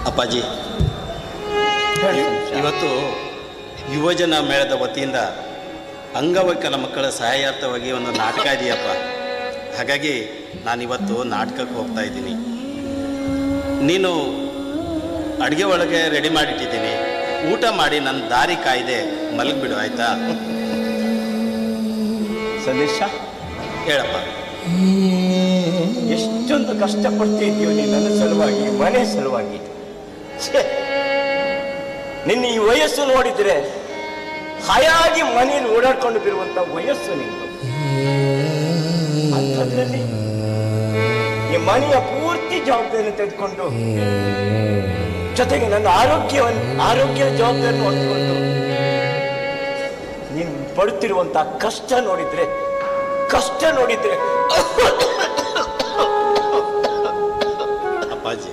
ಅಪ್ಪಾಜಿ, ಇವತ್ತು ಯುವಜನ ಮೇಳದ ವತಿಯಿಂದ ಅಂಗವೈಕಲ ಮಕ್ಕಳ ಸಹಾಯಾರ್ಥವಾಗಿ ಒಂದು ನಾಟಕ ಇದೆಯಪ್ಪ. ಹಾಗಾಗಿ ನಾನಿವತ್ತು ನಾಟಕಕ್ಕೆ ಹೋಗ್ತಾ ಇದ್ದೀನಿ. ನೀನು ಅಡುಗೆ ಒಳಗೆ ರೆಡಿ ಮಾಡಿಟ್ಟಿದ್ದೀನಿ, ಊಟ ಮಾಡಿ ನನ್ನ ದಾರಿ ಕಾಯ್ದೆ ಮಲಗಿಬಿಡು, ಆಯ್ತಾ? ಸಂದೇಶ ಹೇಳಪ್ಪ. ಎಷ್ಟೊಂದು ಕಷ್ಟಪಡ್ತಿದ್ಯೋ ನೀನು ನನ್ನ ಸಲುವಾಗಿ, ಮನೆ ಸಲುವಾಗಿ. ನಿನ್ನ ಈ ವಯಸ್ಸು ನೋಡಿದ್ರೆ ಹಾಯಾಗಿ ಮನೆಯಲ್ಲಿ ಓಡಾಡ್ಕೊಂಡು ಬಿರುವಂತ ವಯಸ್ಸು ನಿಂದು. ಅಂಥದ್ರಲ್ಲಿ ಈ ಮನೆಯ ಪೂರ್ತಿ ಜವಾಬ್ದಾರಿ ತೆಗೆದುಕೊಂಡು ಜೊತೆಗೆ ನನ್ನ ಆರೋಗ್ಯ ಜವಾಬ್ದಾರಿಯನ್ನು ಹೊತ್ಕೊಂಡು ನೀನು ಪಡುತ್ತಿರುವಂತ ಕಷ್ಟ ನೋಡಿದ್ರೆ ಅಪ್ಪಾಜಿ,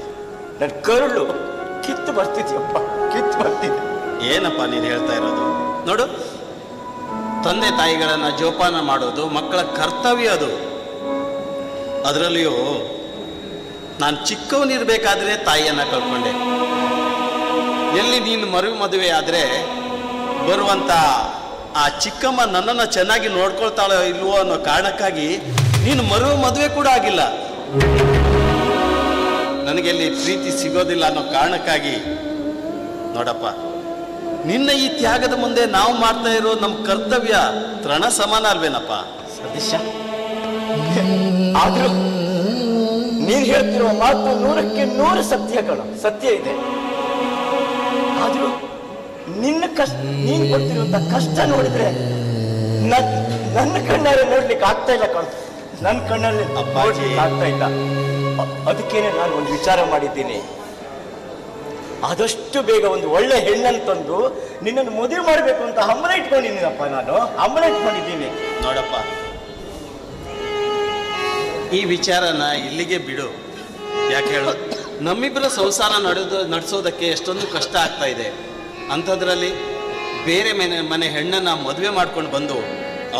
ನನ್ನ ಕರುಳು ಕಿತ್ತು ಬರ್ತಿದ್ಯಪ್ಪ, ಕಿತ್ತು ಬರ್ತಿದ್ದೆ. ಏನಪ್ಪ ನೀನು ಹೇಳ್ತಾ ಇರೋದು? ನೋಡು, ತಂದೆ ತಾಯಿಗಳನ್ನು ಜೋಪಾನ ಮಾಡೋದು ಮಕ್ಕಳ ಕರ್ತವ್ಯ. ಅದು ಅದರಲ್ಲಿಯೂ ನಾನು ಚಿಕ್ಕವನಿರ್ಬೇಕಾದ್ರೆ ತಾಯಿಯನ್ನು ಕಳ್ಕೊಂಡೆ. ಎಲ್ಲಿ ನೀನು ಮದುವೆ ಆದರೆ ಬರುವಂಥ ಆ ಚಿಕ್ಕಮ್ಮ ನನ್ನನ್ನು ಚೆನ್ನಾಗಿ ನೋಡ್ಕೊಳ್ತಾಳೋ ಇಲ್ವೋ ಅನ್ನೋ ಕಾರಣಕ್ಕಾಗಿ ನೀನು ಮದುವೆ ಕೂಡ ಆಗಿಲ್ಲ. ನನಗೆಲ್ಲಿ ಪ್ರೀತಿ ಸಿಗೋದಿಲ್ಲ ಅನ್ನೋ ಕಾರಣಕ್ಕಾಗಿ ನೋಡಪ್ಪ, ನಿನ್ನ ಈ ತ್ಯಾಗದ ಮುಂದೆ ನಾವು ಮಾಡ್ತಾ ಇರೋ ನಮ್ಮ ಕರ್ತವ್ಯ ತೃಣ ಸಮಾನ ಅಲ್ವೇನಪ್ಪ? ಸತೀಶ, ಆದ್ರೂ ನೀನ್ ಹೇಳ್ತಿರುವ ಮಾತು 100ಕ್ಕೆ 100 ಸತ್ಯ ಕಣ, ಸತ್ಯ ಇದೆ. ಆದ್ರೂ ನೀನ್ ಕೊಡ್ತಿರುವಂತ ಕಷ್ಟ ನೋಡಿದ್ರೆ ನನ್ನ ಕಣ್ಣಲ್ಲಿ ನೋಡ್ಲಿಕ್ಕೆ ಆಗ್ತಾ ಇಲ್ಲ ಕಣ, ನನ್ನ ಕಣ್ಣಲ್ಲಿ ನೋಡ್ಲಿಕ್ಕೆ ಆಗ್ತಾ ಇಲ್ಲ. ಅದಕ್ಕೇನೆ ನಾನು ಒಂದು ವಿಚಾರ ಮಾಡಿದ್ದೀನಿ. ಆದಷ್ಟು ಬೇಗ ಒಂದು ಒಳ್ಳೆ ಹೆಣ್ಣನ್ನು ತಂದು ನಿನ್ನನ್ನು ಮದುವೆ ಮಾಡಬೇಕು ಅಂತ ಹಂಬಲ ಇಟ್ಕೊಂಡಿದ್ದೀನಪ್ಪ. ನಾನು ಹಂಬಲ ಇಟ್ಕೊಂಡಿದ್ದೀನಿ. ನೋಡಪ್ಪ, ಈ ವಿಚಾರನ ಇಲ್ಲಿಗೆ ಬಿಡು. ಯಾಕೆ ಹೇಳು, ನಮ್ಮಿಬ್ಬರ ಸಂಸಾರ ನಡೆಸೋದಕ್ಕೆ ಎಷ್ಟೊಂದು ಕಷ್ಟ ಆಗ್ತಾ ಇದೆ. ಅಂಥದ್ರಲ್ಲಿ ಬೇರೆ ಮನೆ ಹೆಣ್ಣನ್ನು ಮದುವೆ ಮಾಡ್ಕೊಂಡು ಬಂದು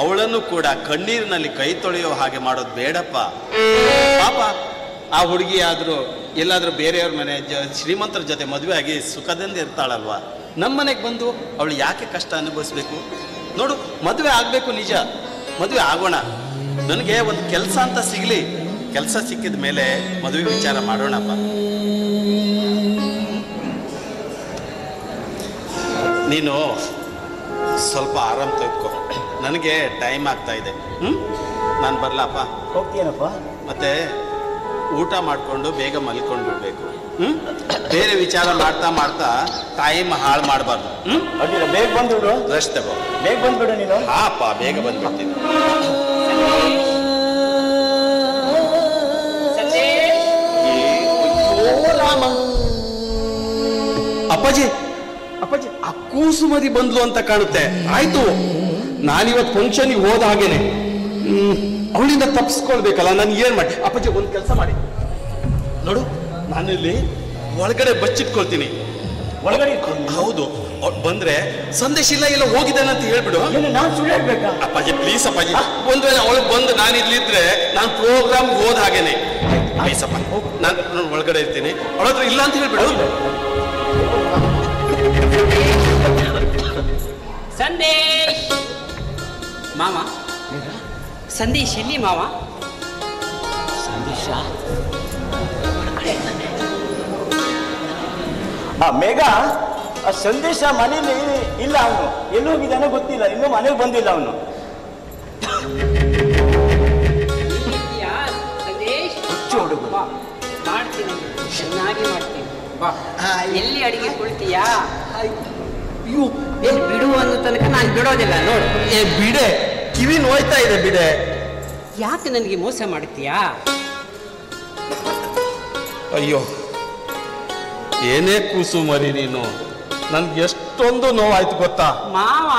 ಅವಳನ್ನು ಕೂಡ ಕಣ್ಣೀರಿನಲ್ಲಿ ಕೈ ತೊಳೆಯೋ ಹಾಗೆ ಮಾಡೋದು ಬೇಡಪ್ಪ. ಪಾಪ ಆ ಹುಡುಗಿ ಆದರೂ ಎಲ್ಲಾದರೂ ಬೇರೆಯವ್ರ ಮನೆ ಶ್ರೀಮಂತರ ಜೊತೆ ಮದುವೆ ಆಗಿ ಸುಖದಿಂದ ಇರ್ತಾಳಲ್ವ. ನಮ್ಮ ಮನೆಗೆ ಬಂದು ಅವಳು ಯಾಕೆ ಕಷ್ಟ ಅನುಭವಿಸ್ಬೇಕು? ನೋಡು, ಮದುವೆ ಆಗಬೇಕು, ನಿಜ, ಮದುವೆ ಆಗೋಣ. ನನಗೆ ಒಂದು ಕೆಲಸ ಅಂತ ಸಿಗಲಿ, ಕೆಲಸ ಸಿಕ್ಕಿದ ಮೇಲೆ ಮದುವೆ ವಿಚಾರ ಮಾಡೋಣಪ್ಪ. ನೀನು ಸ್ವಲ್ಪ ಆರಾಮ ತೆಗೆದುಕೋ, ನನಗೆ ಟೈಮ್ ಆಗ್ತಾ ಇದೆ. ನಾನು ಬರಲಪ್ಪ? ಹೋಗ್ತೀನಪ್ಪ. ಮತ್ತೆ ಊಟ ಮಾಡಿಕೊಂಡು ಬೇಗ ಮಲ್ಕೊಂಡು ಬಿಡ್ಬೇಕು. ಬೇರೆ ವಿಚಾರ ಮಾಡ್ತಾ ಮಾಡ್ತಾ ಟೈಮ್ ಹಾಳು ಮಾಡಬಾರ್ದು. ಅಡ್ಡಿಲ್ಲ, ಬೇಗ ಬಂದ್ಬಿಡು. ರೆಸ್ಟ್ ತಗೋ, ಬೇಗ ಬಂದ್ಬಿಡು ನೀನು. ಹಾಪ, ಬೇಗ ಬಂದ್ಬಿಡ್ತೀನಿ. ಅಪ್ಪಾಜಿ, ಅಪ್ಪಾಜಿ, ಆ ಕೂಸುಮದಿ ಬಂದ್ಲು ಅಂತ ಕಾಣುತ್ತೆ. ಆಯ್ತು, ನಾನಿವತ್ತು ಫಂಕ್ಷನ್ಗೆ ಹೋದ ಹಾಗೇನೆ ಅವಳಿಂದ ತಪ್ಪಿಸ್ಕೊಳ್ಬೇಕಲ್ಲ. ನಾನು ಏನ್ ಮಾಡಿ? ಅಪ್ಪಾಜಿ, ಒಂದು ಕೆಲಸ ಮಾಡಿ ನೋಡು, ನಾನಿಲ್ಲಿ ಒಳಗಡೆ ಬಚ್ಚಿಟ್ಕೊಳ್ತೀನಿ, ಒಳಗಡೆ ಇರ್ತೀನಿ. ಹೌದು, ಬಂದ್ರೆ ಸಂದೇಶ ಇಲ್ಲ ಹೋಗಿದ್ದಾನೆ ಅಂತ ಹೇಳ್ಬಿಡು. ಏನು ನಾನು ಸುಳ್ಳು ಹೇಳ್ಬೇಕಾ? ಅಪ್ಪಾಜಿ ಪ್ಲೀಸ್ ಅಪ್ಪಾಜಿ, ಒಂದ್ ವೇಳೆ ಅವಳು ಬಂದು ನಾನು ಇಲ್ಲಿದ್ರೆ ನಾನು ಪ್ರೋಗ್ರಾಮ್ ಹೋದ ಹಾಗೇನೆ. ಪ್ಲೀಸಪ್ಪ, ನಾನು ಒಳಗಡೆ ಇರ್ತೀನಿ, ಅವಳ ಹತ್ರ ಇಲ್ಲ ಅಂತ ಹೇಳ್ಬಿಡು. ಸಂದೇಶ್ ಮಾವ, ಸಂದೇಶ್ ಎಲ್ಲಿ ಮಾವ? ಸಂದೇಶ ಮೇಘ, ಆ ಸಂದೇಶ ಮನೇಲಿ ಇಲ್ಲ. ಅವನು ಎಲ್ಲಿ ಹೋಗಿದ್ದಾನೋ ಗೊತ್ತಿಲ್ಲ, ಇನ್ನೂ ಮನೆಗೆ ಬಂದಿಲ್ಲ ಅವನು. ಸಂದೇಶ್ ಹುಡುಗ ಮಾಡ್ತೀನಿ, ಚೆನ್ನಾಗಿ ಮಾಡ್ತೀನಿ. ಬಾ, ಎಲ್ಲಿ ಅಡಿಗೆ ಕೊಳ್ತೀಯಾ? ಅಯ್ಯೋ ಬಿಡು ಅನ್ನೋ ತನಕ ನಾನು ಬಿಡೋದಿಲ್ಲ ನೋಡು. ಬಿಡೆ, ಕಿವಿ ನೋಯ್ತಾ ಇದೆ ಬಿಡೆ. ಯಾಕೆ ನನಗೆ ಮೋಸ ಮಾಡ್ತೀಯಾ? ಅಯ್ಯೋ ಏನೇ ಕೂಸು ಮರಿ ನೀನು, ನನ್ಗೆ ಎಷ್ಟೊಂದು ನೋವಾಯ್ತು ಗೊತ್ತಾ ಮಾವ.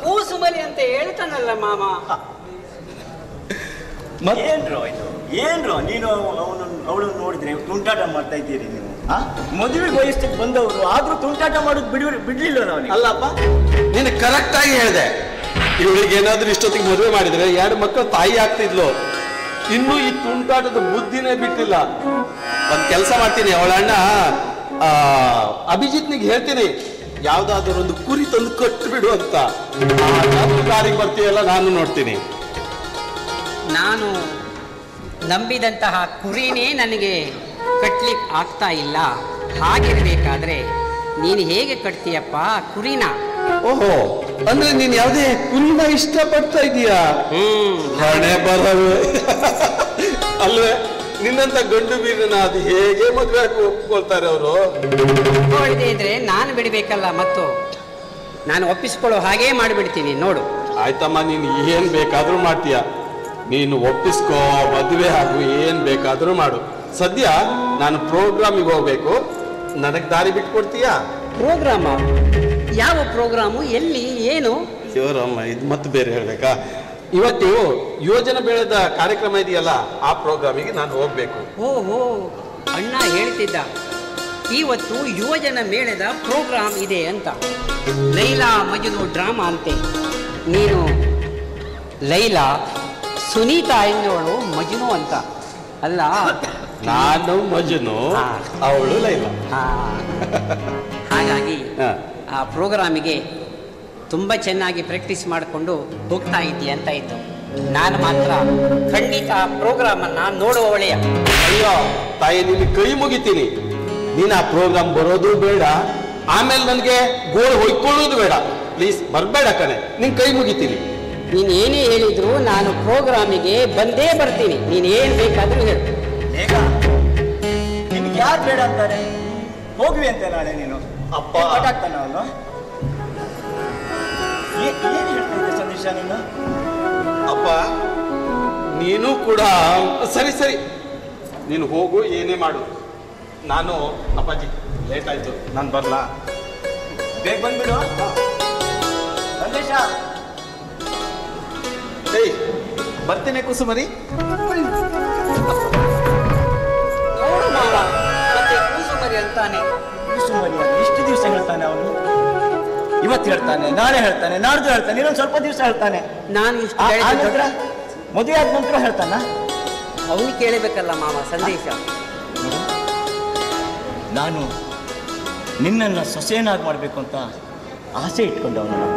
ಕೂಸು ಮರಿ ಅಂತ ಹೇಳ್ತಾನಲ್ಲ ಮಾವ. ಏನ್ರೋ ಇದು, ಏನ್ರೋ ನೀನು ಅವಳನ್ನು ನೋಡಿದ್ರೆ ತುಂಟಾಟ ಮಾಡ್ತಾ ಇದ್ದೀರಿ ನೀವು. ಮದುವೆಗೆ ವಯಸ್ಸಿಗೆ ಬಂದವರು ಆದ್ರೂ ತುಂಟಾಟ ಮಾಡೋದು ಬಿಡ್ಲಿಲ್ಲ ನಾವು. ಅಲ್ಲಪ್ಪ, ನೀನು ಕರೆಕ್ಟ್ ಆಗಿ ಹೇಳಿದೆ. ಇವಳಿಗೆ ಏನಾದ್ರೂ ಇಷ್ಟೊತ್ತಿಗೆ ಮದುವೆ ಮಾಡಿದ್ರೆ 2 ಮಕ್ಕಳು ತಾಯಿ ಆಗ್ತಿದ್ಲು. ಇನ್ನೂ ಈ ತುಂಟಾಟದ ಬುದ್ಧಿನೇ ಬಿಟ್ಟಿಲ್ಲ. ಒಂದ್ ಕೆಲಸ ಮಾಡ್ತೀನಿ, ಅವಳ ಅಣ್ಣ ಅಭಿಜಿತ್ನಿಗೆ ಹೇಳ್ತೀನಿ, ಯಾವ್ದಾದ್ರು ಒಂದು ಕುರಿ ತಂದು ಕಟ್ಬಿಡು ಅಂತ. ದಾರಿಗೆ ಬರ್ತೀಯಲ್ಲ, ನಾನು ನೋಡ್ತೀನಿ. ನಾನು ನಂಬಿದಂತಹ ಕುರಿನೇ ನನಗೆ ಕಟ್ಲಿಕ್ಕೆ ಆಗ್ತಾ ಇಲ್ಲ. ಹಾಗಿರ್ಬೇಕಾದ್ರೆ ನೀನು ಹೇಗೆ ಕಟ್ತೀಯಪ್ಪ ಕುರಿನ? ಓಹೋ, ಅಂದ್ರೆ ನೀನ್ ಯಾವ್ದೇ ಕುರಿನ ಇಷ್ಟಪಡ್ತಾ ಇದೀಯಾ? ಹಣೆ ಬರವೇ ಅಲ್ವೇ, ನಿನ್ನಂತ ಗಂಡು ಬೀರನ ಅದು ಹೇಗೆ ಮದುವೆ ಒಪ್ಕೊಳ್ತಾರೆ ಅವರು? ಒಳ್ಳೆ ಇದ್ರೆ ನಾನು ಬಿಡ್ಬೇಕಲ್ಲ, ಮತ್ತು ನಾನು ಒಪ್ಪಿಸ್ಕೊಳ್ಳೋ ಹಾಗೇ ಮಾಡಿಬಿಡ್ತೀನಿ ನೋಡು. ಆಯ್ತಮ್ಮ, ನೀನು ಏನ್ ಬೇಕಾದ್ರೂ ಮಾಡ್ತೀಯ. ನೀನು ಒಪ್ಪಿಸ್ಕೋ, ಮದುವೆ ಹಾಗೂ ಏನ್ ಬೇಕಾದ್ರೂ ಮಾಡು. ಸದ್ಯ ನಾನು ಪ್ರೋಗ್ರಾಮಿಗೆ ಹೋಗ್ಬೇಕು, ನನಗೆ ದಾರಿ ಬಿಟ್ಕೊಡ್ತೀಯಾ? ಪ್ರೋಗ್ರಾಮ? ಯಾವ ಪ್ರೋಗ್ರಾಮು, ಎಲ್ಲಿ, ಏನು? ಶಿವರಾಮ, ಇದು ಮತ್ತೆ ಬೇರೆ ಹೇಳ್ಬೇಕಾ? ಇವತ್ತು ಯೋಜನೆ ಬೆಳೆದ ಕಾರ್ಯಕ್ರಮ ಇದೆಯಲ್ಲ, ಆ ಪ್ರೋಗ್ರಾಮಿಗೆ ನಾನು ಹೋಗ್ಬೇಕು. ಓಹೋ, ಅಣ್ಣ ಹೇಳ್ತಿದ್ದ ಇವತ್ತು ಯುವಜನ ಮೇಳದ ಪ್ರೋಗ್ರಾಮ್ ಇದೆ ಅಂತ. ಲೈಲಾ ಮಜನು ಡ್ರಾಮಾ ಅಂತೆ. ನೀನು ಲೈಲಾ, ಸುನೀತಾ ಎನ್ನುವಳು ಮಜನು ಅಂತ ಅಲ್ಲ? ನಾನು ಮಜನು, ಅವಳು ಲೈಲಾ. ಹಾಗಾಗಿ ಆ ಪ್ರೋಗ್ರಾಮಿಗೆ ತುಂಬ ಚೆನ್ನಾಗಿ ಪ್ರಾಕ್ಟೀಸ್ ಮಾಡಿಕೊಂಡು ಹೋಗ್ತಾ ಇದ್ದೀಯ ಅಂತ ಇತ್ತು. ನಾನು ಮಾತ್ರ ಖಂಡಿತ ಆ ಪ್ರೋಗ್ರಾಮನ್ನು ನೋಡುವವಳೆಯ. ಅಯ್ಯೋ ತಾಯಿ, ನಿನ್ನ ಕೈ ಮುಗಿತೀನಿ. ನೀನು ಆ ಪ್ರೋಗ್ರಾಮ್ ಬರೋದು ಬೇಡ, ಆಮೇಲೆ ನನಗೆ ಗೋಳು ಹೊಯ್ಕೊಳ್ಳೋದು ಬೇಡ. ಪ್ಲೀಸ್ ಬರಬೇಡ ಕಣೆ, ನಿನ್ ಕೈ ಮುಗಿತೀನಿ. ನೀನು ಏನೇ ಹೇಳಿದ್ರು ನಾನು ಪ್ರೋಗ್ರಾಮಿಗೆ ಬಂದೇ ಬರ್ತೀನಿ. ನೀನು ಏನು ಬೇಕಾದರೂ ಹೇಳು. ಬೇಗ ನಿನ್ಗೆ ಯಾರು ಬೇಡ ಅಂತಾರೆ? ಹೋಗ್ವಿ ಅಂತೆ ನಾಳೆ ನೀನು. ಅಪ್ಪ ಆಗ್ತಾನ ಅವನು. ಏನು ಹೇಳ್ತಿದ್ದೆ ಸಂದೇಶ ನೀನು? ಅಪ್ಪ ನೀನು ಕೂಡ ಸರಿ ಸರಿ, ನೀನು ಹೋಗು, ಏನೇ ಮಾಡು. ನಾನು ಅಪ್ಪಾಜಿ ಲೇಟ್ ಆಯ್ತು, ನಾನು ಬರ್ಲಾ? ಬೇಗ ಬಂದ್ಬಿಡು ಸಂದೇಶ. ಏಯ್ ಬರ್ತೇನೆ ಕುಸುಮರಿ. ನೋಡು ಮಾವ, ಮತ್ತೆ ಕೂಸುಮರಿ ಅಂತಾನೆ. ಕೂಸುಮರಿ ಇಷ್ಟು ದಿವಸ ಹೇಳ್ತಾನೆ ಅವನು. ಇವತ್ತು ಹೇಳ್ತಾನೆ, ನಾಳೆ ಹೇಳ್ತಾನೆ, ನಾಡ್ದು ಹೇಳ್ತಾನೆ, ಇನ್ನೊಂದು ಸ್ವಲ್ಪ ದಿವಸ ಹೇಳ್ತಾನೆ. ನಾನು ಇಷ್ಟು ನಂತರ ಮದುವೆ ಆದ ನಂತರ ಹೇಳ್ತಾನ. ಅವನಿಗೆ ಕೇಳಬೇಕಲ್ಲ ಮಾವ ಸಂದೇಶ. ನಾನು ನಿನ್ನನ್ನು ಸೊಸೆಯನ್ನಾಗಿ ಮಾಡಬೇಕು ಅಂತ ಆಸೆ ಇಟ್ಕೊಂಡವನು.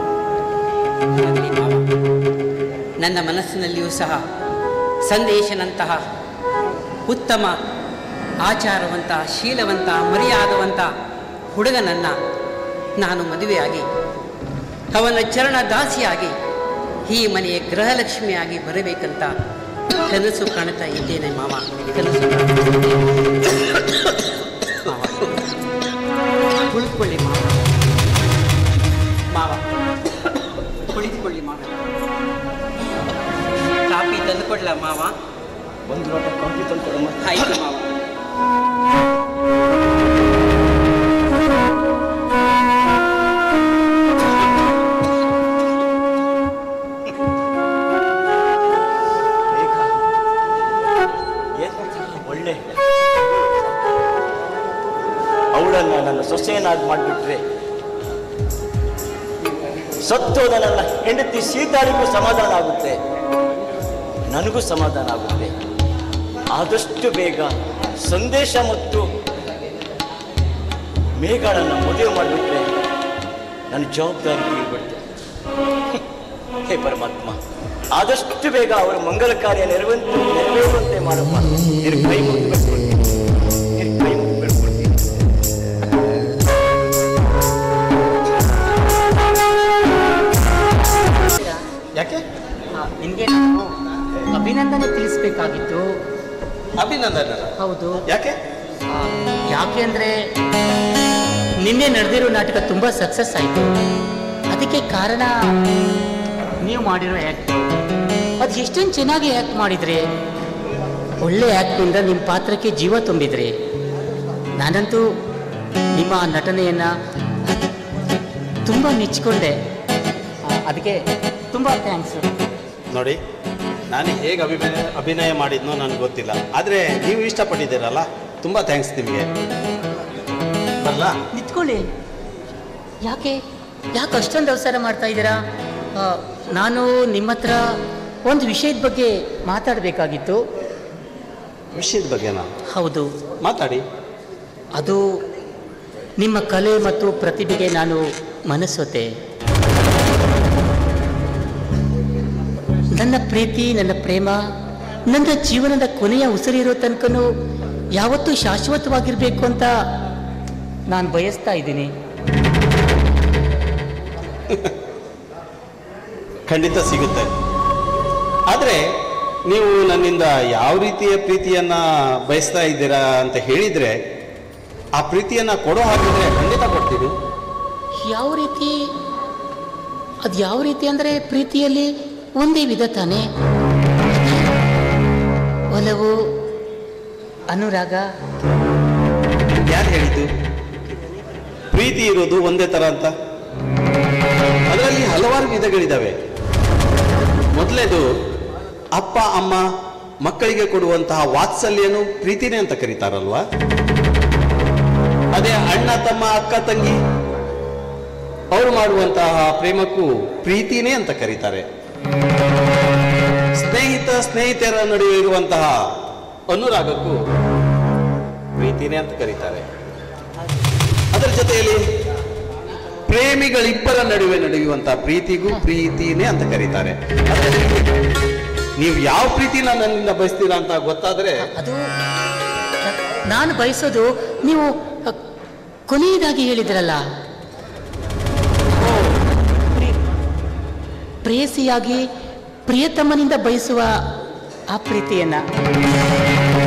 ಆಗಲಿ ಮಾವ, ನನ್ನ ಮನಸ್ಸಿನಲ್ಲಿಯೂ ಸಹ ಸಂದೇಶನಂತಹ ಉತ್ತಮ ಆಚಾರವಂತ, ಶೀಲವಂತ, ಮರ್ಯಾದವಂತ ಹುಡುಗನನ್ನು ನಾನು ಮದುವೆಯಾಗಿ ಅವನ ಚರಣ ದಾಸಿಯಾಗಿ ಈ ಮನೆಯ ಗೃಹಲಕ್ಷ್ಮಿಯಾಗಿ ಬರಬೇಕಂತ ಕನಸು ಕಾಣ್ತಾ ಇದ್ದೇನೆ ಮಾವ. ಕನಸು ಕುಳಿತುಕೊಳ್ಳಿ ಮಾವ. ಮಾವ ಕುಳಿತುಕೊಳ್ಳಿ ಮಾವ. ಕಾಫಿ ತಂದುಕೊಡ್ಲ ಮಾವ? ಒಂದು ಲೋಟ ಕಾಫಿ ತಂದುಕೊಡಮ್ಮ. ಆಯ್ತು ಮಾವ. ಒಳ್ಳೆ ಅವಳನ್ನ ನನ್ನ ಸೊಸೆಯನ್ನ ಸಂತೋಷವನ್ನಾಗಿ ಮಾಡಿಬಿಟ್ರೆ ಸತ್ತೋದ ನನ್ನ ಹೆಂಡತಿ ಸೀತಾಳಿಗೂ ಸಮಾಧಾನ ಆಗುತ್ತೆ, ನನಗೂ ಸಮಾಧಾನ ಆಗುತ್ತೆ. ಆದಷ್ಟು ಬೇಗ ಸಂದೇಶ ಮತ್ತು ಮೇಘಗಳನ್ನು ಮದುವೆ ಮಾಡಿಬಿಟ್ರೆ ನನ್ನ ಜವಾಬ್ದಾರಿ ತೀರ್ಬಿಡ್ತೆ. ಹೇ ಪರಮಾತ್ಮ, ಆದಷ್ಟು ಬೇಗ ಅವರ ಮಂಗಲ ಕಾರ್ಯ ನೆರವೇರುವಂತೆ ಮಾಡಪ್ಪ. ನಿನ್ನ ಕೈ ಮುಗಿದು ಬಿಟ್ಕೊಡ್ತೀನಿ, ನಿನ್ನ ಕೈ ಮುಗಿದು ಬಿಟ್ಕೊಡ್ತೀನಿ. ಯಾಕೆ? ನಿಮಗೆ ನಾನು ಅಭಿನಂದನೆ ತಿಳಿಸ್ಬೇಕಾಗಿತ್ತು. ಅಭಿನಂದನೆ? ಹೌದು. ಯಾಕೆ? ಯಾಕೆಂದ್ರೆ ನಿನ್ನೆ ನಡೆದಿರೋ ನಾಟಕ ತುಂಬ ಸಕ್ಸಸ್ ಆಯಿತು. ಅದಕ್ಕೆ ಕಾರಣ ನೀವು ಮಾಡಿರೋ ಆ್ಯಕ್ಟ್. ಅದು ಎಷ್ಟೊಂದು ಚೆನ್ನಾಗಿ ಆ್ಯಕ್ಟ್ ಮಾಡಿದ್ರಿ. ಒಳ್ಳೆ ಆ್ಯಕ್ಟಿಂದ ನಿಮ್ಮ ಪಾತ್ರಕ್ಕೆ ಜೀವ ತುಂಬಿದ್ರಿ. ನಾನಂತೂ ನಿಮ್ಮ ನಟನೆಯನ್ನು ತುಂಬ ಮೆಚ್ಚಿಕೊಂಡೆ. ಅದಕ್ಕೆ ತುಂಬ ಥ್ಯಾಂಕ್ಸ್. ನೋಡಿ, ನಾನು ಹೇಗೆ ಅಭಿನಯ ಮಾಡಿದ್ನೋ ನನಗೆ ಗೊತ್ತಿಲ್ಲ, ಆದರೆ ನೀವು ಇಷ್ಟಪಟ್ಟಿದ್ದೀರಲ್ಲ, ತುಂಬ ಥ್ಯಾಂಕ್ಸ್ ನಿಮಗೆ. ಬರಲ್ಲ? ನಿಂತ್ಕೊಳ್ಳಿ. ಯಾಕೆ ಅಷ್ಟೊಂದು ಅವಸರ ಮಾಡ್ತಾ ಇದ್ದೀರಾ? ನಾನು ನಿಮ್ಮ ಹತ್ರ ಒಂದು ವಿಷಯದ ಬಗ್ಗೆ ಮಾತಾಡಬೇಕಾಗಿತ್ತು. ವಿಷಯದ ಬಗ್ಗೆನಾ? ಹೌದು, ಮಾತಾಡಿ. ಅದು ನಿಮ್ಮ ಕಲೆ ಮತ್ತು ಪ್ರತಿಭೆಗೆ ನಾನು ಮನಸ್ಸೋತೆ. ನನ್ನ ಪ್ರೀತಿ, ನನ್ನ ಪ್ರೇಮ, ನನ್ನ ಜೀವನದ ಕೊನೆಯ ಉಸಿರಿರೋ ತನಕನೂ ಯಾವತ್ತೂ ಶಾಶ್ವತವಾಗಿರಬೇಕು ಅಂತ ನಾನು ಬಯಸ್ತಾ ಇದ್ದೀನಿ. ಖಂಡಿತ ಸಿಗುತ್ತೆ. ಆದರೆ ನೀವು ನನ್ನಿಂದ ಯಾವ ರೀತಿಯ ಪ್ರೀತಿಯನ್ನು ಬಯಸ್ತಾ ಇದ್ದೀರಾ ಅಂತ ಹೇಳಿದರೆ, ಆ ಪ್ರೀತಿಯನ್ನು ಕೊಡೋ ಹಾಗಿದ್ರೆ ಖಂಡಿತ ಕೊಡ್ತೀನಿ. ಯಾವ ರೀತಿ? ಅದು ಯಾವ ರೀತಿ ಅಂದರೆ ಪ್ರೀತಿಯಲ್ಲಿ ಒಂದೇ ವಿಧ ತಾನೇ. ಒಲವು, ಅನುರಾಗ. ಯಾರು ಹೇಳಿದ್ದು ಪ್ರೀತಿ ಇರೋದು ಒಂದೇ ಥರ ಅಂತ? ಅದರಲ್ಲಿ ಹಲವಾರು ವಿಧಗಳಿದ್ದಾವೆ. ಮೊದಲೇದು, ಅಪ್ಪ ಅಮ್ಮ ಮಕ್ಕಳಿಗೆ ಕೊಡುವಂತಹ ವಾತ್ಸಲ್ಯನು ಪ್ರೀತಿನೇ ಅಂತ ಕರೀತಾರಲ್ವಾ? ಅದೇ ಅಣ್ಣ ತಮ್ಮ ಅಕ್ಕ ತಂಗಿ ಅವರು ಮಾಡುವಂತಹ ಪ್ರೇಮಕ್ಕೂ ಪ್ರೀತಿನೇ ಅಂತ ಕರೀತಾರೆ. ಸ್ನೇಹಿತರ ನಡುವೆ ಇರುವಂತಹ ಅನುರಾಗಕ್ಕೂ ಪ್ರೀತಿನೇ ಅಂತ ಕರೀತಾರೆ. ಅದರ ಜೊತೆಯಲ್ಲಿ ಪ್ರೇಮಿಗಳಿಬ್ಬರ ನಡುವೆ ನಡೆಯುವಂತಹ ಪ್ರೀತಿಗೂ ಪ್ರೀತಿನೇ ಅಂತ ಕರೀತಾರೆ. ನೀವು ಯಾವ ಪ್ರೀತಿನ ನನ್ನಿಂದ ಬಯಸ್ತೀರಾ ಅಂತ ಗೊತ್ತಾದ್ರೆ? ಅದು ನಾನು ಬಯಸೋದು ನೀವು ಕೊನೆಯದಾಗಿ ಹೇಳಿದ್ರಲ್ಲ, ಪ್ರೇಯಸಿಯಾಗಿ ಪ್ರಿಯತಮ್ಮನಿಂದ ಬಯಸುವ ಆ ಪ್ರೀತಿಯನ್ನ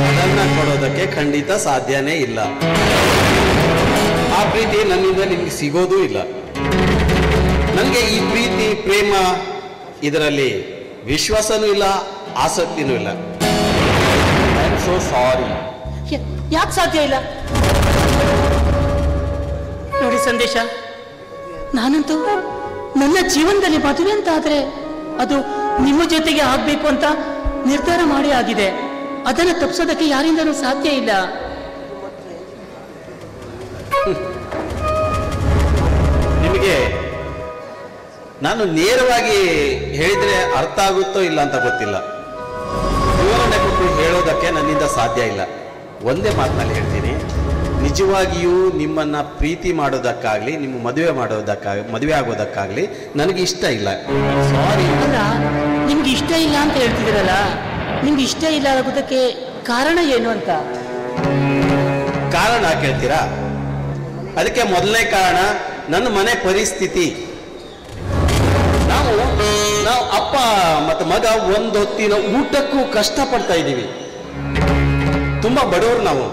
ಅದನ್ನ ಕೊಡೋದಕ್ಕೆ ಖಂಡಿತ ಸಾಧ್ಯನೇ ಇಲ್ಲ. ಆ ಪ್ರೀತಿ ನನ್ನಿಂದ ನಿಮ್ಗೆ ಸಿಗೋದೂ ಇಲ್ಲ. ನನಗೆ ಈ ಪ್ರೀತಿ ಪ್ರೇಮ ಇದರಲ್ಲಿ ವಿಶ್ವಾಸನೂ ಇಲ್ಲ, ಆಸಕ್ತಿನೂ ಇಲ್ಲ. I am so sorry. ಯಾಕೆ ಸಾಧ್ಯ ಇಲ್ಲ? ನೋಡಿ ಸಂದೇಶ, ನಾನಂತೂ ನನ್ನ ಜೀವನದಲ್ಲಿ ಮದುವೆ ಅಂತ ಆದ್ರೆ ಅದು ನಿಮ್ಮ ಜೊತೆಗೆ ಆಗ್ಬೇಕು ಅಂತ ನಿರ್ಧಾರ ಮಾಡಿ ಆಗಿದೆ. ಅದನ್ನು ತಪ್ಪಿಸೋದಕ್ಕೆ ಯಾರಿಂದನೂ ಸಾಧ್ಯ ಇಲ್ಲ. ನಿಮಗೆ ನಾನು ನೇರವಾಗಿ ಹೇಳಿದ್ರೆ ಅರ್ಥ ಆಗುತ್ತೋ ಇಲ್ಲ ಅಂತ ಗೊತ್ತಿಲ್ಲ. ವಿವರಣೆ ಕೊಟ್ಟು ಹೇಳೋದಕ್ಕೆ ನನ್ನಿಂದ ಸಾಧ್ಯ ಇಲ್ಲ. ಒಂದೇ ಮಾತಿನಲ್ಲಿ ಹೇಳ್ತೀನಿ, ನಿಜವಾಗಿಯೂ ನಿಮ್ಮನ್ನ ಪ್ರೀತಿ ಮಾಡೋದಕ್ಕಾಗ್ಲಿ, ನಿಮ್ಮ ಮದುವೆ ಆಗೋದಕ್ಕಾಗ್ಲಿ ನನಗೆ ಇಷ್ಟ ಇಲ್ಲ. ಸಾರಿ. ಅಲ್ಲ, ನಿಮ್ಗೆ ಇಷ್ಟ ಇಲ್ಲ ಅಂತ ಹೇಳ್ತಿದ್ದೀರಲ್ಲ, ನಿಮ್ಗೆ ಇಷ್ಟ ಇಲ್ಲ ಆಗೋದಕ್ಕೆ ಕಾರಣ ಏನು ಅಂತ? ಕಾರಣ ಕೇಳ್ತೀರಾ? ಅದಕ್ಕೆ ಮೊದಲನೇ ಕಾರಣ ನನ್ನ ಮನೆ ಪರಿಸ್ಥಿತಿ. ನಾವು ಅಪ್ಪ ಮತ್ತು ಮಗ ಒಂದು ಹೊತ್ತಿನ ಊಟಕ್ಕೂ ಕಷ್ಟಪಡ್ತಾ ಇದ್ದೀವಿ. ತುಂಬಾ ಬಡವರು ನಾವು.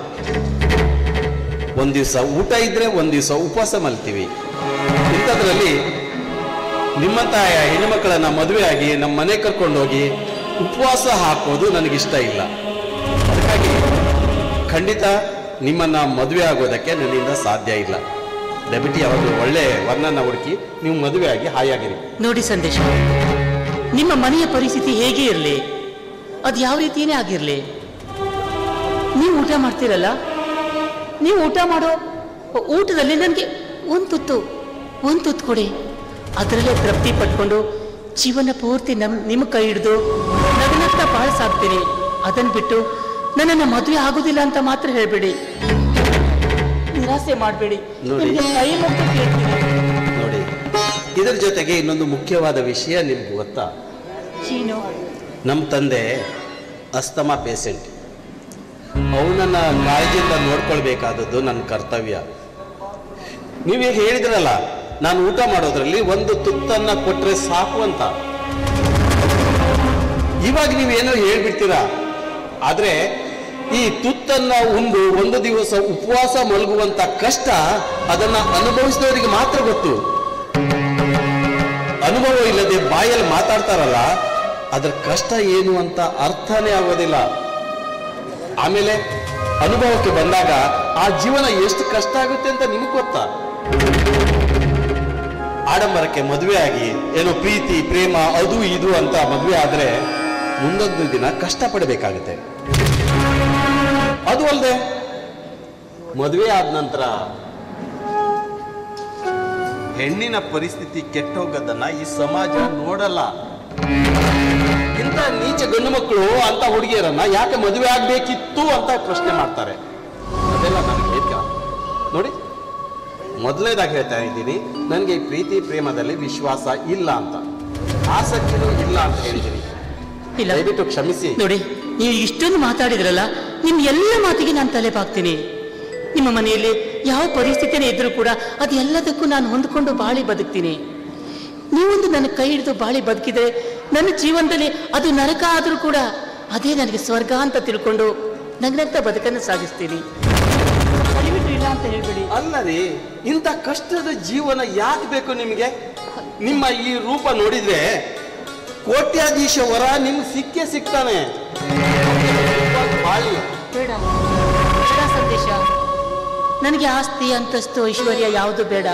ಒಂದ್ ದಿವಸ ಊಟ ಇದ್ರೆ ಒಂದ್ ದಿವಸ ಉಪವಾಸ ಮಲ್ತೀವಿ. ಇಂಥದ್ರಲ್ಲಿ ನಿಮ್ಮಂತ ಹೆಣ್ಣುಮಕ್ಕಳನ್ನ ಮದುವೆ ಆಗಿ ನಮ್ಮ ಮನೆ ಕರ್ಕೊಂಡೋಗಿ ಉಪವಾಸ ಹಾಕೋದು ನನಗಿಷ್ಟ ಇಲ್ಲ. ಅದಕ್ಕಾಗಿ ಖಂಡಿತ ನಿಮ್ಮನ್ನ ಮದುವೆ ಆಗೋದಕ್ಕೆ ನನ್ನಿಂದ ಸಾಧ್ಯ ಇಲ್ಲ. ದಯವಿಟ್ಟು ಯಾವಾಗ ಒಳ್ಳೆ ವರ್ಣನ ಹುಡುಕಿ ನೀವು ಮದುವೆ ಆಗಿ ಹಾಯಾಗಿರಿ. ನೋಡಿ ಸಂದೇಶ, ನಿಮ್ಮ ಮನೆಯ ಪರಿಸ್ಥಿತಿ ಹೇಗೆ ಇರಲಿ, ಅದು ಯಾವ ರೀತಿಯೇ ಆಗಿರಲಿ, ನೀವು ಊಟ ಮಾಡ್ತೀರಲ್ಲ, ನೀವು ಊಟ ಮಾಡೋ ಊಟದಲ್ಲಿ ನನಗೆ ಒಂದು ತುತ್ತು ಕೊಡಿ. ಅದರಲ್ಲೇ ತೃಪ್ತಿ ಪಟ್ಕೊಂಡು ಜೀವನ ಪೂರ್ತಿ ನಿಮ್ಮ ಕೈ ಹಿಡಿದು ನಗನಗ್ತಾ ಬಾಳ ಸಾಕ್ತೀನಿ. ಅದನ್ನು ಬಿಟ್ಟು ನನ್ನನ್ನು ಮದುವೆ ಆಗೋದಿಲ್ಲ ಅಂತ ಮಾತ್ರ ಹೇಳ್ಬೇಡಿ. ನಿರಾಸೆ ಮಾಡಬೇಡಿ. ನೋಡಿ ಇದರ ಜೊತೆಗೆ ಇನ್ನೊಂದು ಮುಖ್ಯವಾದ ವಿಷಯ ನಿಮ್ಗೆ ಗೊತ್ತಾ? ಚೀನು, ನಮ್ಮ ತಂದೆ ಅಸ್ತಮಾ ಪೇಷೆಂಟ್. ಅವನನ್ನ ಕಾಳಜಿಯಿಂದ ನೋಡ್ಕೊಳ್ಬೇಕಾದದ್ದು ನನ್ನ ಕರ್ತವ್ಯ. ನೀವೇ ಹೇಳಿದ್ರಲ್ಲ, ನಾನು ಊಟ ಮಾಡೋದ್ರಲ್ಲಿ ಒಂದು ತುತ್ತನ್ನ ಕೊಟ್ರೆ ಸಾಕು ಅಂತ. ಇವಾಗ ನೀವೇನೋ ಹೇಳ್ಬಿಡ್ತೀರಾ, ಆದ್ರೆ ಈ ತುತ್ತನ್ನ ಉಂಡು ಒಂದು ದಿವಸ ಉಪವಾಸ ಮಲಗುವಂತ ಕಷ್ಟ ಅದನ್ನ ಅನುಭವಿಸಿದವರಿಗೆ ಮಾತ್ರ ಗೊತ್ತು. ಅನುಭವ ಇಲ್ಲದೆ ಬಾಯಲ್ಲಿ ಮಾತಾಡ್ತಾರಲ್ಲ, ಅದರ ಕಷ್ಟ ಏನು ಅಂತ ಅರ್ಥನೇ ಆಗೋದಿಲ್ಲ. ಆಮೇಲೆ ಅನುಭವಕ್ಕೆ ಬಂದಾಗ ಆ ಜೀವನ ಎಷ್ಟು ಕಷ್ಟ ಆಗುತ್ತೆ ಅಂತ ನಿಮಗೆ ಗೊತ್ತಾ? ಆಡಂಬರಕ್ಕೆ ಮದುವೆ ಆಗಿ ಏನೋ ಪ್ರೀತಿ ಪ್ರೇಮ ಅದು ಇದು ಅಂತ ಮದುವೆ ಆದ್ರೆ ಮುಂದೊಂದು ದಿನ ಕಷ್ಟ ಪಡಬೇಕಾಗುತ್ತೆ. ಅದು ಅಲ್ಲದೆ ಮದುವೆ ಆದ ನಂತರ ಹೆಣ್ಣಿನ ಪರಿಸ್ಥಿತಿ ಕೆಟ್ಟೋಗದನ್ನ ಈ ಸಮಾಜ ನೋಡಲ್ಲ. ಇಂಥ ನೀಚ ಗಂಡು ಮಕ್ಕಳು ಅಂತ ಹುಡುಗಿಯರನ್ನ ಯಾಕೆ ಮದುವೆ ಆಗ್ಬೇಕಿತ್ತು ಅಂತ ಪ್ರಶ್ನೆ ಮಾಡ್ತಾರೆ. ಅದೆಲ್ಲ ನನಗೆ ಬೇಕಾ? ನೋಡಿ, ಮೊದಲನೇದಾಗಿ ಹೇಳ್ತಾ ಇದ್ದೀನಿ, ನನಗೆ ಪ್ರೀತಿ ಪ್ರೇಮದಲ್ಲಿ ವಿಶ್ವಾಸ ಇಲ್ಲ ಅಂತ, ಆಸಕ್ತಿನೂ ಇಲ್ಲ ಅಂತ ಹೇಳಿದ್ದೀನಿ. ದಯವಿಟ್ಟು ಕ್ಷಮಿಸಿ. ನೋಡಿ, ನೀವು ಇಷ್ಟೊಂದು ಮಾತಾಡಿದ್ರಲ್ಲ, ನಿಮ್ಮ ಎಲ್ಲ ಮಾತಿಗೆ ನಾನು ತಲೆ ಬಾಗ್ತೀನಿ. ನಿಮ್ಮ ಮನೆಯಲ್ಲಿ ಯಾವ ಪರಿಸ್ಥಿತಿನೇ ಇದ್ರೂ ಕೂಡ ಅದೆಲ್ಲದಕ್ಕೂ ನಾನು ಹೊಂದ್ಕೊಂಡು ಬಾಳಿ ಬದುಕ್ತೀನಿ. ನೀವೊಂದು ನನ್ನ ಕೈ ಹಿಡಿದು ಬಾಳಿ ಬದುಕಿದ್ರೆ ನನ್ನ ಜೀವನದಲ್ಲಿ ಅದು ನರಕ ಆದರೂ ಕೂಡ ಅದೇ ನನಗೆ ಸ್ವರ್ಗ ಅಂತ ತಿಳ್ಕೊಂಡು ನಗ್ನಗ್ತ ಬದುಕನ್ನು ಸಾಗಿಸ್ತೀನಿ. ಇಲ್ಲ ಅಂತ ಹೇಳ್ಬೇಡಿ. ಅಲ್ಲ ರೀ, ಇಂಥ ಕಷ್ಟದ ಜೀವನ ಯಾಕೆ ಬೇಕು ನಿಮಗೆ? ನಿಮ್ಮ ಈ ರೂಪ ನೋಡಿದ್ರೆ ಕೋಟ್ಯಾಧೀಶ ವರ ನಿಮ್ಗೆ ಸಿಕ್ಕೇ ಸಿಗ್ತಾನೆ. ಬೇಡ ಸಂದೇಶ, ನನಗೆ ಆಸ್ತಿ ಅಂತಸ್ತು ಐಶ್ವರ್ಯ ಯಾವುದು ಬೇಡ.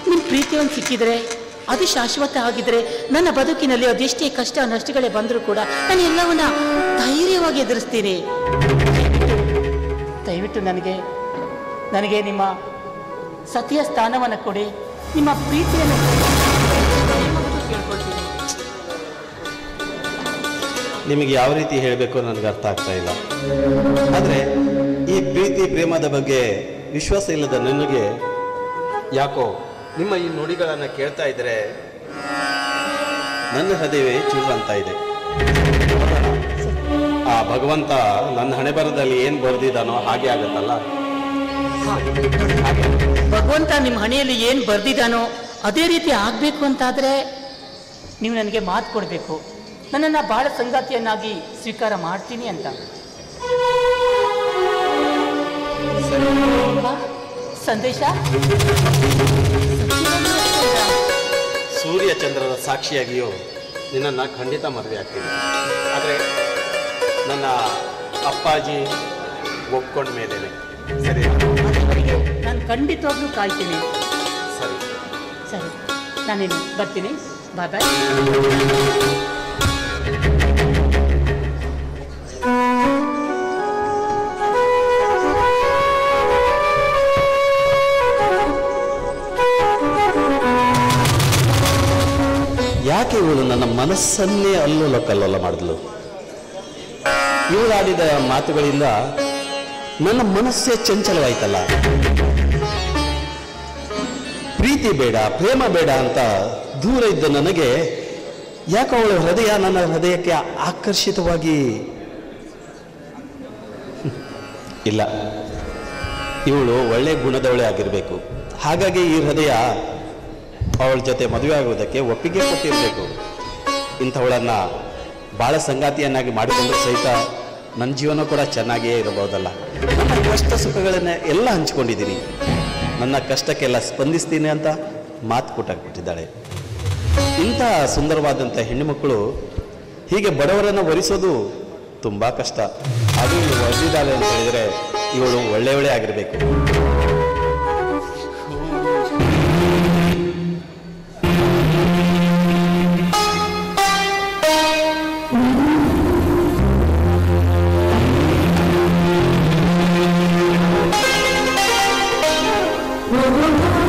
ನಿಮ್ಮ ಪ್ರೀತಿಯನ್ನು ಸಿಕ್ಕಿದ್ರೆ ಅದು ಶಾಶ್ವತ ಆಗಿದ್ರೆ ನನ್ನ ಬದುಕಿನಲ್ಲಿ ಅದೆಷ್ಟೇ ಕಷ್ಟ ನಷ್ಟಗಳೇ ಬಂದರೂ ಕೂಡ ನಾನು ಎಲ್ಲವನ್ನ ಧೈರ್ಯವಾಗಿ ಎದುರಿಸ್ತೀನಿ. ದಯವಿಟ್ಟು ನನಗೆ ನಿಮ್ಮ ಸತಿಯ ಸ್ಥಾನವನ್ನು ಕೊಡಿ, ನಿಮ್ಮ ಪ್ರೀತಿಯನ್ನು ಕೇಳ್ಕೊಳ್ತೀನಿ. ನಿಮಗೆ ಯಾವ ರೀತಿ ಹೇಳಬೇಕು ನನಗೆ ಅರ್ಥ ಆಗ್ತಾ ಇಲ್ಲ. ಆದರೆ ಈ ಪ್ರೀತಿ ಪ್ರೇಮದ ಬಗ್ಗೆ ವಿಶ್ವಾಸ ಇಲ್ಲದ ನನಗೆ ಯಾಕೋ ನಿಮ್ಮ ಈ ನುಡಿಗಳನ್ನು ಕೇಳ್ತಾ ಇದ್ರೆ ನನ್ನ ಹೃದಯವೇ ಚೂರು ಅಂತ ಇದೆ. ಆ ಭಗವಂತ ನನ್ನ ಹಣೆ ಬರದಲ್ಲಿ ಏನು ಬರೆದಿದ್ದಾನೋ ಹಾಗೆ ಆಗತ್ತಲ್ಲ. ಭಗವಂತ ನಿಮ್ಮ ಹಣೆಯಲ್ಲಿ ಏನು ಬರೆದಿದ್ದಾನೋ ಅದೇ ರೀತಿ ಆಗಬೇಕು ಅಂತಾದರೆ ನೀವು ನನಗೆ ಮಾತು ಕೊಡಬೇಕು, ನನ್ನನ್ನು ಬಾಳ ಸಂಗಾತಿಯನ್ನಾಗಿ ಸ್ವೀಕಾರ ಮಾಡ್ತೀನಿ ಅಂತ. ಸಂದೇಶ, ಸೂರ್ಯ ಚಂದ್ರರ ಸಾಕ್ಷಿಯಾಗಿಯೂ ನಿನ್ನನ್ನು ಖಂಡಿತ ಮದುವೆ ಆಗ್ತೀನಿ. ಆದರೆ ನನ್ನ ಅಪ್ಪಾಜಿ ಒಪ್ಕೊಂಡ ಮೇಲೇನೆ. ಸರಿ, ನಾನು ಖಂಡಿತವಾಗ್ಲೂ ಕಾಯ್ತೀನಿ. ಸರಿ ಸರಿ, ನಾನೇನು ಬರ್ತೀನಿ. ಬಾಯ್ ಬಾಯ್. ಯಾಕೆ ಇವಳು ನನ್ನ ಮನಸ್ಸನ್ನೇ ಅಲ್ಲೋಲ ಕಲ್ಲೋಲ ಮಾಡಿದ್ಲು? ಇವಳಾಡಿದ ಮಾತುಗಳಿಂದ ನನ್ನ ಮನಸ್ಸೇ ಚಂಚಲವಾಯ್ತಲ್ಲ. ಪ್ರೀತಿ ಬೇಡ ಪ್ರೇಮ ಬೇಡ ಅಂತ ದೂರ ಇದ್ದ ನನಗೆ ಯಾಕೆ ಅವಳ ಹೃದಯ ನನ್ನ ಹೃದಯಕ್ಕೆ ಆಕರ್ಷಿತವಾಗಿ ಇಲ್ಲ. ಇವಳು ಒಳ್ಳೆ ಗುಣದವಳೆ ಆಗಿರಬೇಕು. ಹಾಗಾಗಿ ಈ ಹೃದಯ ಅವಳ ಜೊತೆ ಮದುವೆ ಆಗುವುದಕ್ಕೆ ಒಪ್ಪಿಗೆ ಕೊಟ್ಟಿರಬೇಕು. ಇಂಥವಳನ್ನ ಭಾಳ ಸಂಗಾತಿಯನ್ನಾಗಿ ಮಾಡಿಕೊಂಡ್ರೆ ಸಹಿತ ನನ್ನ ಜೀವನ ಕೂಡ ಚೆನ್ನಾಗಿಯೇ ಇರಬಹುದಲ್ಲ. ನನ್ನ ಕಷ್ಟ ಸುಖಗಳನ್ನ ಎಲ್ಲ ಹಂಚ್ಕೊಂಡಿದ್ದೀನಿ. ನನ್ನ ಕಷ್ಟಕ್ಕೆಲ್ಲ ಸ್ಪಂದಿಸ್ತೀನಿ ಅಂತ ಮಾತು ಕೊಟ್ಟಿದ್ದಾಳೆ. ಇಂಥ ಸುಂದರವಾದಂಥ ಹೆಣ್ಣುಮಕ್ಕಳು ಹೀಗೆ ಬಡವರನ್ನು ವರಿಸೋದು ತುಂಬ ಕಷ್ಟ. ಅದು ಇವಳು ವರ್ದಿದ್ದಾಳೆ ಅಂತ ಹೇಳಿದರೆ ಇವಳು ಒಳ್ಳೆಯವಳೇ ಆಗಿರಬೇಕು. Oh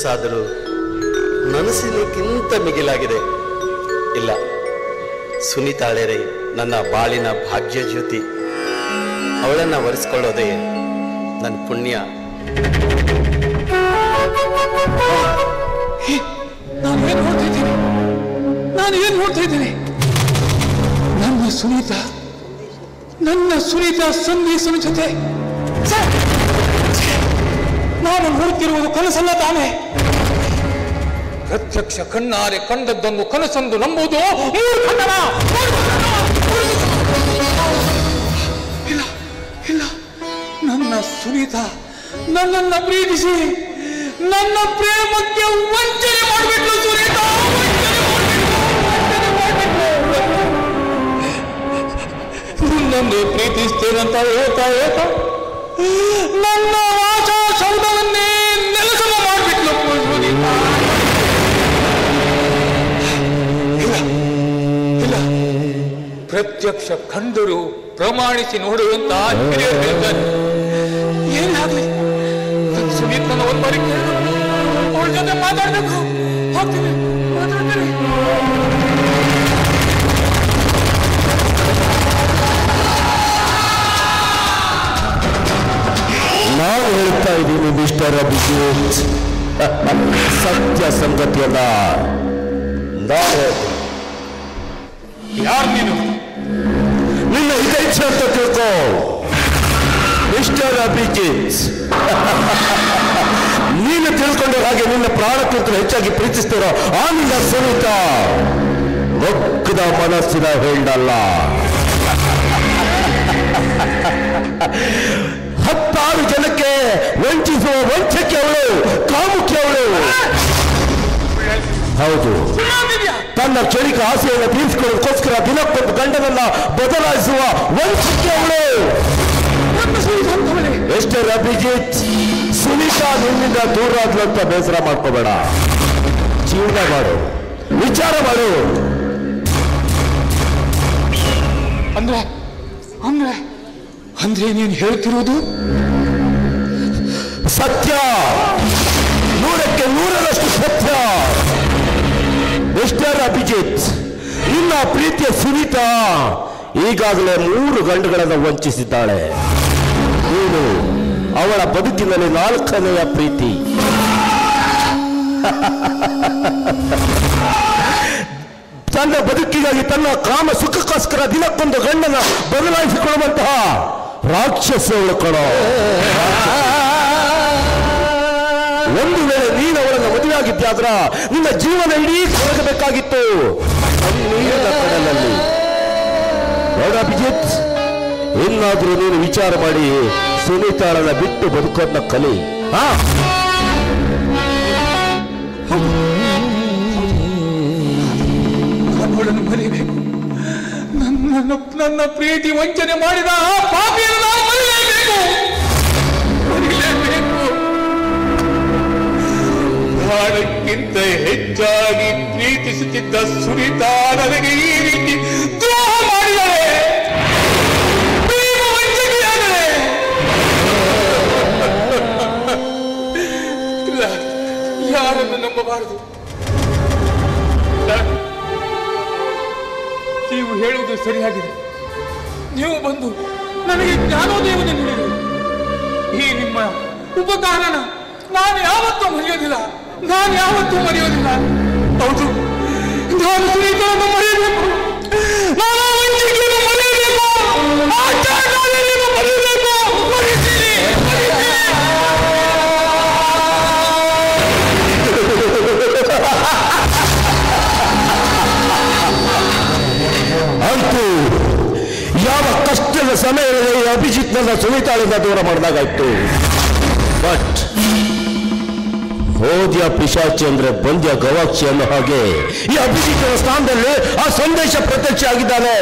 ಕನಸಾದರೂ ನನಸಿನಕ್ಕಿಂತ ಮಿಗಿಲಾಗಿದೆ. ಇಲ್ಲ, ಸುನೀತಾಳೆರೇ ನನ್ನ ಬಾಳಿನ ಭಾಗ್ಯ ಜ್ಯೋತಿ. ಅವಳನ್ನು ವರಿಸ್ಕೊಳ್ಳೋದೇ ನನ್ನ ಪುಣ್ಯ. ನಾನು ಏನ್ ನೋಡ್ತಾ ಇದ್ದೀನಿ? ನನ್ನ ಸುನೀತಾ ಸಂದೇಶನ ಜೊತೆ ನಾನು ನೋಡ್ತಿರುವುದು ಕನಸಲ್ಲ ತಾನೆ. ಪ್ರತ್ಯಕ್ಷ ಕಣ್ಣಾರೆ ಕಂಡದ್ದನ್ನು ಕನಸೆಂದು ನಂಬುವುದು ಮೂರ್ಖತನ. ಇಲ್ಲ ಇಲ್ಲ, ನನ್ನ ಸುನೀತಾ ನನ್ನನ್ನು ಪ್ರೀತಿಸಿ ನನ್ನ ಪ್ರೇಮಕ್ಕೆ ವಂಚನೆ ಮಾಡಿಬಿಟ್ಲು. ಸುನೀತಾ ನಿನ್ನನ್ನೇ ಪ್ರೀತಿಸ್ತೇನಂತ ಹೇಳ್ತಾ ನನ್ನ ಆಶಾ ಸೌಧವನ್ನೇ ನೆಲಸಮ ಮಾಡಿಬಿಟ್ಲು. ಸುನೀತಾ ಇಲ್ಲ, ಪ್ರತ್ಯಕ್ಷ ಕಂಡರು ಪ್ರಮಾಣಿಸಿ ನೋಡುವಂತ ಹಿರಿಯರು ಹೇಳ್ತಾರೆ. ಏನಾಗಲಿ, ಸುನೀತನ ಒಂದು ಬಾರಿ ಅವಳ ಜೊತೆ ಮಾತಾಡ್ಬೇಕು. ಹೋಗ್ತೀನಿ, ಮಾತಾಡ್ತೀನಿ. ನಾನು ಹೇಳ್ತಾ ಇದ್ದೀನಿ ಮಿಸ್ಟರ್ ಅಭಿಜಿತ್, ಸತ್ಯ ಸಂಗತಿಯಲ್ಲ. ಯಾರು ನೀನು? ನಿನ್ನ ಹಿತೈಚ್ಛೆ ಅಂತ ತಿಳ್ಕೋ ಮಿಸ್ಟರ್ ಅಭಿಜಿತ್. ನೀನು ತಿಳ್ಕೊಂಡ ಹಾಗೆ ನಿನ್ನ ಪ್ರಾಣಕ್ಕಿಂತ ಹೆಚ್ಚಾಗಿ ಪ್ರೀತಿಸ್ತಿರೋ ಆ ನಿನ್ನ ಸುನೀತಾ ಒಕ್ಕದ ಮನಸ್ಸಿನ ಹೇಳಲ್ಲ. 16 ಜನಕ್ಕೆ ವಂಚಿಸುವ ವಂಚಕ್ಕೆ ಅವಳು, ಕಾಮುಕಿ ಅವಳು. ಹೌದು, ತನ್ನ ಕ್ಷಣಿಕ ಆಸೆಯನ್ನು ತೀರಿಸಿಕೊಳ್ಳೋದಕ್ಕೋಸ್ಕರ ದಿನಕ್ಕೊಂದು ಗಂಡನನ್ನ ಬದಲಾಯಿಸುವ ವಂಚಕ್ಕೆ ಅವಳು. ಮಿಸ್ಟರ್ ಅಭಿಜಿತ್, ಸುನೀತಾ ನಿನ್ನಿಂದ ದೂರ ಆದ್ಲು ಅಂತ ಬೇಸರ ಮಾಡ್ಕೋಬೇಡ. ಜೀವನ ಮಾಡು, ವಿಚಾರ ಮಾಡು. ಅಂದ್ರೆ ನೀನು ಹೇಳ್ತಿರೋದು ಸತ್ಯ, 100ಕ್ಕೆ 100ರಷ್ಟು ಸತ್ಯ. ಮಿಸ್ಟರ್ ಅಭಿಜಿತ್, ನಿನ್ನ ಪ್ರೀತಿಯ ಸುನೀತಾ ಈಗಾಗಲೇ 3 ಗಂಡುಗಳನ್ನು ವಂಚಿಸಿದ್ದಾಳೆ. ನೀನು ಅವಳ ಬದುಕಿನಲ್ಲಿ 4ನೆಯ ಪ್ರೀತಿ. ತನ್ನ ಬದುಕಿಗಾಗಿ, ತನ್ನ ಕಾಮ ಸುಖಕ್ಕೋಸ್ಕರ ದಿನಕ್ಕೊಂದು ಗಂಡನ ಬದಲಾಯಿಸಿಕೊಳ್ಳುವಂತಹ ರಾಕ್ಷಸವಳು ಕಣೋ. ಒಂದು ವೇಳೆ ನೀನು ಅವಳನ್ನು ಮದುವೆಯಾಗಿದ್ದಾದ್ರ ನಿನ್ನ ಜೀವನ ಇಡೀ ಕೊರಗಬೇಕಾಗಿತ್ತು ನೀರಿನ ಕಡಲಲ್ಲಿ. ನೋಡ ಅಭಿಜಿತ್, ಇನ್ನಾದ್ರೂ ನೀನು ವಿಚಾರ ಮಾಡಿ ಸುನೀತಾಳನ್ನ ಬಿಟ್ಟು ಬದುಕೋದನ್ನ ಕಲಿ. ಅವಳನ್ನು ಮರಿಬೇಕು. ನನ್ನ ಪ್ರೀತಿ ವಂಚನೆ ಮಾಡಿದ ಆ ಪಾಪಿಯನ್ನು ನಾನು ಮರಿಲೇಬೇಕು. ಪ್ರಾಣಕ್ಕಿಂತ ಹೆಚ್ಚಾಗಿ ಪ್ರೀತಿಸುತ್ತಿದ್ದ ಸುನೀತಾ ನನಗೆ ಈ ರೀತಿ ದ್ರೋಹ ಮಾಡಿದರೆ, ಪ್ರೇಮ ವಂಚನೆಯಾದರೆ, ಇಲ್ಲ, ಯಾರನ್ನು ನಂಬಬಾರದು. ನೀವು ಹೇಳುವುದು ಸರಿಯಾಗಿದೆ. ನೀವು ಬಂದು ನನಗೆ ಜ್ಞಾನೋದಯವನ್ನು ನೀಡಿದರು. ಈ ನಿಮ್ಮ ಉಪಕಾರನ ನಾನು ಯಾವತ್ತೂ ಮರೆಯೋದಿಲ್ಲ. ಹೌದು, ನಾನು ಸುನೀತಾಳನ್ನು ಮರೆಯಬೇಕು. ನಾನು ವಂಚನೆಯನ್ನು ಮರೆಯಬೇಕು. ಆಚಾರಗಳನ್ನು ಮರೆಯಬೇಕು. ಅಂತೂ ಯಾವ ಕಷ್ಟದ ಸಮಯದಲ್ಲಿ ಅಭಿಜಿತ್ನನ್ನ ಸುನೀತಾಳಿಂದ ದೂರ ಮಾಡಿದಾಗಾಯ್ತು. ಬಟ್ ಹೋದ್ಯ ಪಿಶಾಚಿ ಅಂದ್ರೆ ಬಂದ್ಯ ಗವಾಕ್ಷಿ ಅನ್ನೋ ಹಾಗೆ ಈ ಅಭಿಜಿತ್ನ ಸ್ಥಾನದಲ್ಲಿ ಆ ಸಂದೇಶ ಪ್ರತ್ಯಕ್ಷ ಆಗಿದ್ದಾನೆ.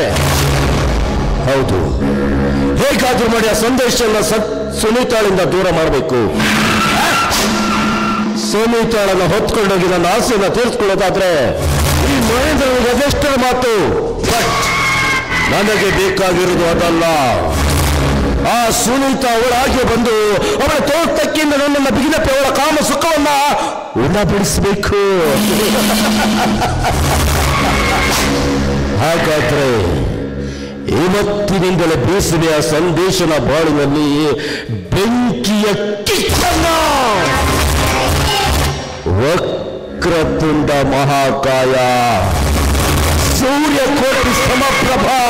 ಹೌದು, ಹೇಗಾದ್ರೂ ಮಾಡಿ ಆ ಸಂದೇಶನ ಸುನೀತಾಳಿಂದ ದೂರ ಮಾಡಬೇಕು. ಸುನೀತಾಳನ್ನ ಹೊತ್ಕೊಂಡೋಗಿ ನನ್ನ ಆಸೆಯನ್ನು ತೀರಿಸ್ಕೊಳ್ಳೋದಾದ್ರೆ ಈ ಮಹೇಂದ್ರನಿಗೆ ಅದೆಷ್ಟರ ಮಾತು. ಬಟ್ ನನಗೆ ಬೇಕಾಗಿರುವುದು ಅದಲ್ಲ. ಆ ಸುನೀತ ಅವಳಾಗೆ ಬಂದು ಅವಳ ತೋಟಕ್ಕಿಂದ ನನ್ನನ್ನು ಬಿಗಿದಪ್ಪಿ ಅವಳ ಕಾಮ ಸುಖವನ್ನ ಉಣಬಡಿಸಬೇಕು. ಹಾಗಾದ್ರೆ ಇವತ್ತಿನಿಂದಲೇ ಬೇಸಿಗೆಯ ಸಂದೇಶನ ಬಾಳಿನಲ್ಲಿ ಬೆಂಕಿಯ ಕಿಚ್ಚನ್ನ ವಕ್ರತುಂಡ ಮಹಾಕಾಯ ಸೂರ್ಯಕೋಟಿ ಸಮಪ್ರಭಾ